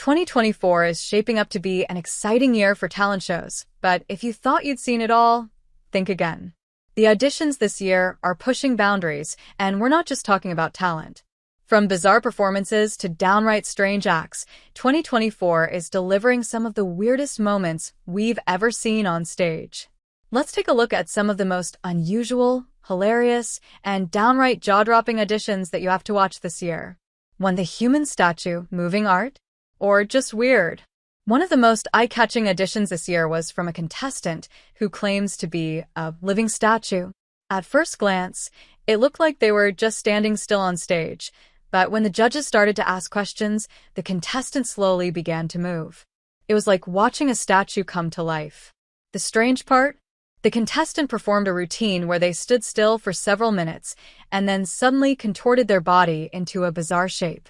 2024 is shaping up to be an exciting year for talent shows, but if you thought you'd seen it all, think again. The auditions this year are pushing boundaries, and we're not just talking about talent. From bizarre performances to downright strange acts, 2024 is delivering some of the weirdest moments we've ever seen on stage. Let's take a look at some of the most unusual, hilarious, and downright jaw-dropping auditions that you have to watch this year. 1. The human statue, moving art? Or just weird? One of the most eye-catching auditions this year was from a contestant who claims to be a living statue. At first glance, it looked like they were just standing still on stage, but when the judges started to ask questions, the contestant slowly began to move. It was like watching a statue come to life. The strange part? The contestant performed a routine where they stood still for several minutes and then suddenly contorted their body into a bizarre shape.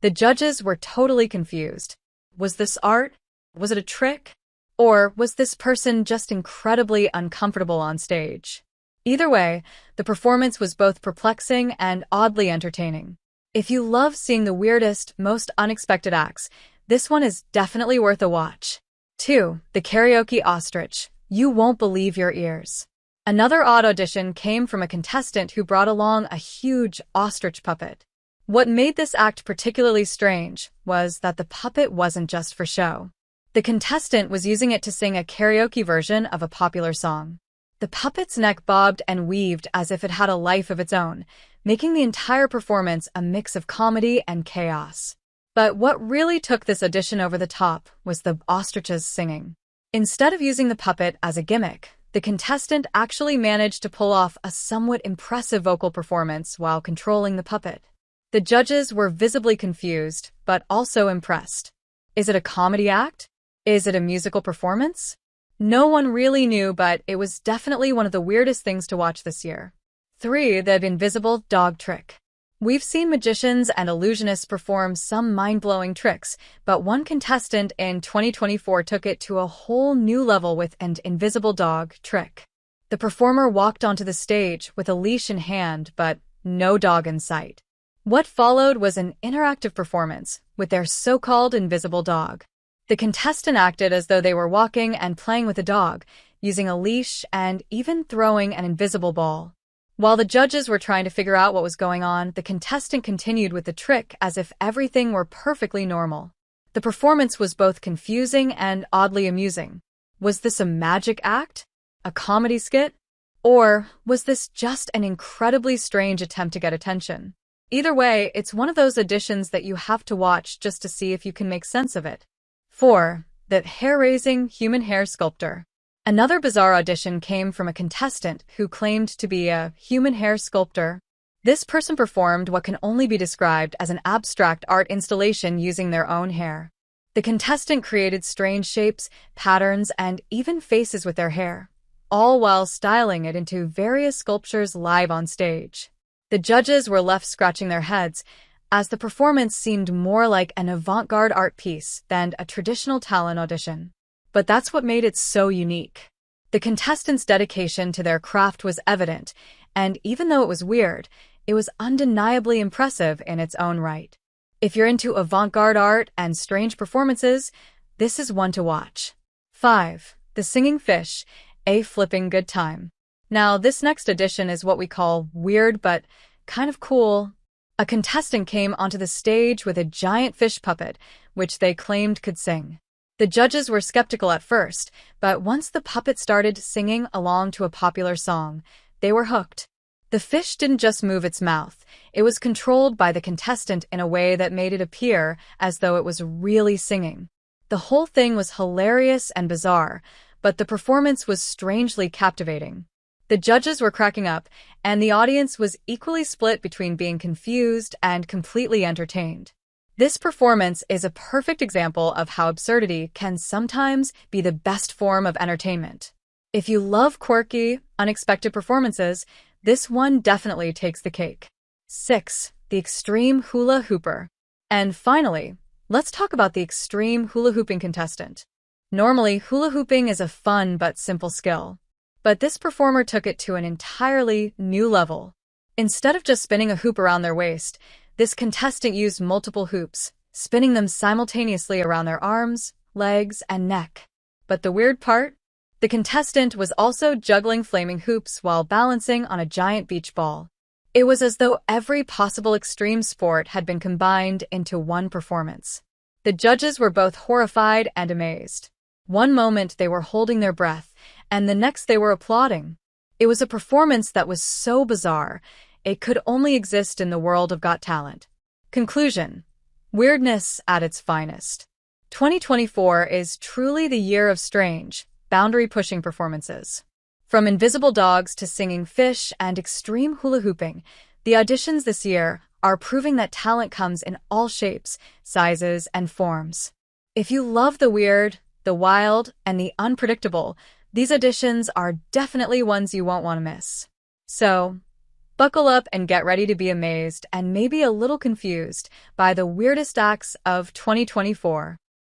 The judges were totally confused. Was this art? Was it a trick? Or was this person just incredibly uncomfortable on stage? Either way, the performance was both perplexing and oddly entertaining. If you love seeing the weirdest, most unexpected acts, this one is definitely worth a watch. 2. The karaoke ostrich. You won't believe your ears. Another odd audition came from a contestant who brought along a huge ostrich puppet. What made this act particularly strange was that the puppet wasn't just for show. The contestant was using it to sing a karaoke version of a popular song. The puppet's neck bobbed and weaved as if it had a life of its own, making the entire performance a mix of comedy and chaos. But what really took this audition over the top was the ostrich's singing. Instead of using the puppet as a gimmick, the contestant actually managed to pull off a somewhat impressive vocal performance while controlling the puppet. The judges were visibly confused, but also impressed. Is it a comedy act? Is it a musical performance? No one really knew, but it was definitely one of the weirdest things to watch this year. 3. The invisible dog trick. We've seen magicians and illusionists perform some mind-blowing tricks, but one contestant in 2024 took it to a whole new level with an invisible dog trick. The performer walked onto the stage with a leash in hand, but no dog in sight. What followed was an interactive performance with their so-called invisible dog. The contestant acted as though they were walking and playing with a dog, using a leash and even throwing an invisible ball. While the judges were trying to figure out what was going on, the contestant continued with the trick as if everything were perfectly normal. The performance was both confusing and oddly amusing. Was this a magic act? A comedy skit? Or was this just an incredibly strange attempt to get attention? Either way, it's one of those auditions that you have to watch just to see if you can make sense of it. 4. The hair-raising human hair sculptor. Another bizarre audition came from a contestant who claimed to be a human hair sculptor. This person performed what can only be described as an abstract art installation using their own hair. The contestant created strange shapes, patterns, and even faces with their hair, all while styling it into various sculptures live on stage. The judges were left scratching their heads, as the performance seemed more like an avant-garde art piece than a traditional talent audition. But that's what made it so unique. The contestants' dedication to their craft was evident, and even though it was weird, it was undeniably impressive in its own right. If you're into avant-garde art and strange performances, this is one to watch. 5. The singing fish, a flipping good time. Now, this next edition is what we call weird but kind of cool. A contestant came onto the stage with a giant fish puppet, which they claimed could sing. The judges were skeptical at first, but once the puppet started singing along to a popular song, they were hooked. The fish didn't just move its mouth, it was controlled by the contestant in a way that made it appear as though it was really singing. The whole thing was hilarious and bizarre, but the performance was strangely captivating. The judges were cracking up, and the audience was equally split between being confused and completely entertained. This performance is a perfect example of how absurdity can sometimes be the best form of entertainment. If you love quirky, unexpected performances, this one definitely takes the cake. 6. The extreme hula hooper. And finally, let's talk about the extreme hula hooping contestant. Normally, hula hooping is a fun but simple skill. But this performer took it to an entirely new level. Instead of just spinning a hoop around their waist, this contestant used multiple hoops, spinning them simultaneously around their arms, legs, and neck. But the weird part? The contestant was also juggling flaming hoops while balancing on a giant beach ball. It was as though every possible extreme sport had been combined into one performance. The judges were both horrified and amazed. One moment they were holding their breath, and the next they were applauding. It was a performance that was so bizarre, it could only exist in the world of Got Talent. Conclusion: weirdness at its finest. 2024 is truly the year of strange, boundary-pushing performances. From invisible dogs to singing fish and extreme hula hooping, the auditions this year are proving that talent comes in all shapes, sizes, and forms. If you love the weird, the wild, and the unpredictable, these auditions are definitely ones you won't want to miss. So, buckle up and get ready to be amazed and maybe a little confused by the weirdest acts of 2024.